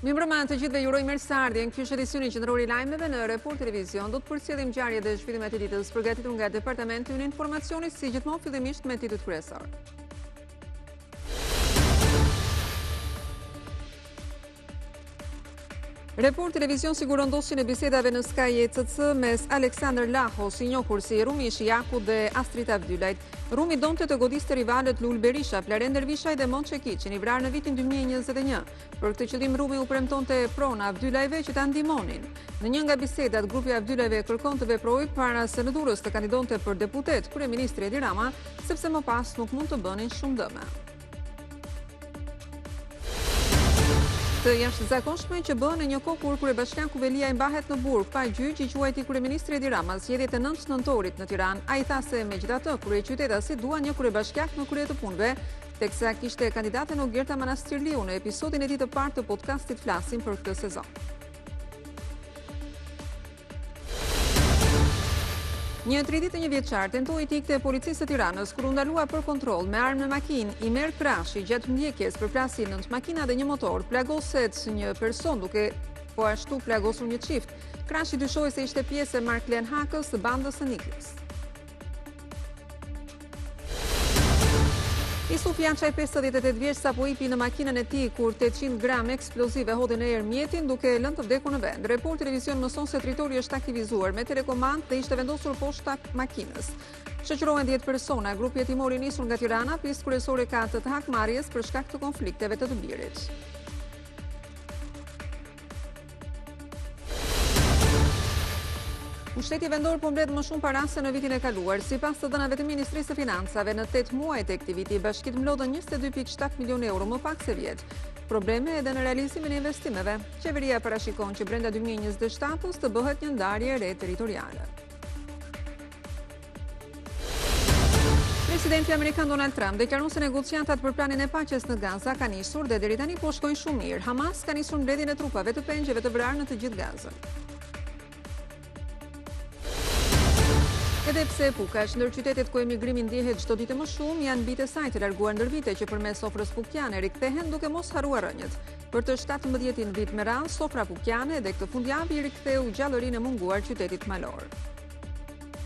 Mirëmbrëma të gjithëve, ju uroj mirëseardhje. Ky është edicioni qendror i lajmeve në Report Televizion. Do të përcjellim ngjarjet dhe zhvillimet e ditës përgatitur nga Departamenti i Informacionit, si gjithmonë fillimisht me titujt kryesor. Report Televizion siguron dosjen e bisedave në Sky ECC mes Aleksandr Lahos, i njohur si Rumi Shiaku dhe Astrid Avdylajt. Rumi donte të godiste rivalët Lul Berisha, Flaren Dervishaj dhe Monçe Kiçin, i vrarë në vitin 2021. Për këtë qëllim Rumi u premtonte prona Avdylajve që ta ndihmonin. Në një nga bisedat, grupi Avdylajve kërkon të veprojë para se në Durrës të kandidonte për deputet kryeministri Edi Rama, sepse më pas nuk mund të bënin shumë dëme. Të jashtëzakonshme që bën në një kohë kur kryebashkiaku Velia i mbahet në burg pa gjyq, i quajti kryeministri Edi Rama zgjedhjet e 9 nëntorit në Tiranë. Ai tha se megjithatë kryeqytetasi dua një kryebashkiak në krye të punëve, teksa kishte kandidaten Ogerta Manastirliu. Në episodin e ditë të parë të podcastit flasim për këtë sezon. Një 31 vjeçar tentoi të ikte policisë të Tiranës kur u ndalua për kontroll me armë në makinë. I merr krashi gjatë mdjekjes për plasjen në makina dhe një motor. Plagoset një person duke po ashtu plagosur një çift. Krashi dyshohet se ishte pjesë e Marklen Hakës së bandës së Nikës. Isuf Jançaj 58 vjeç sapo hipi në makinën e tij kur 800 gram eksplozive hodhin në erë mjetin duke lënë të vdekur në vend. Report Televizion mëson se territori është aktivizuar me telekomand dhe ishte vendosur poshtë makinës. Shoqërohen 10 persona. Grupi hetimor i nisur nga Tirana, pjesë kryesore ka të hakmarrjes për shkak të konflikteve të birit. Pushteti vendor po mbledh më shumë para se në vitin e kaluar. Sipas të dhënave të Ministrisë së Financave, në 8 muajt e këtij viti bashkitë mlodhen 22.7 milionë euro, më pak se vjet. Probleme edhe në realizimin e investimeve. Qeveria parashikon që brenda 2027-s të bëhet një ndarje re territoriale. Presidenti amerikan Donald Trump deklaron se negociatat për planin e paqes në Gaza ka nisur dhe deri tani po shkojnë shumë mirë. Hamas ka nisur mbledhjen e trupave të pengjeve të vrarë në të gjithë Gazën. Edhe pse Puka është ndër qytetet ku emigrimi ndjehet çdo ditë më shumë, janë mbi të saj të larguar ndër vite që përmes sofrës pukiane rikthehen duke mos harruar rënjët. Për të 17 vit me radhë, sofra pukiane dhe këtë fundjavë i riktheu gjallërinë e munguar qytetit malor.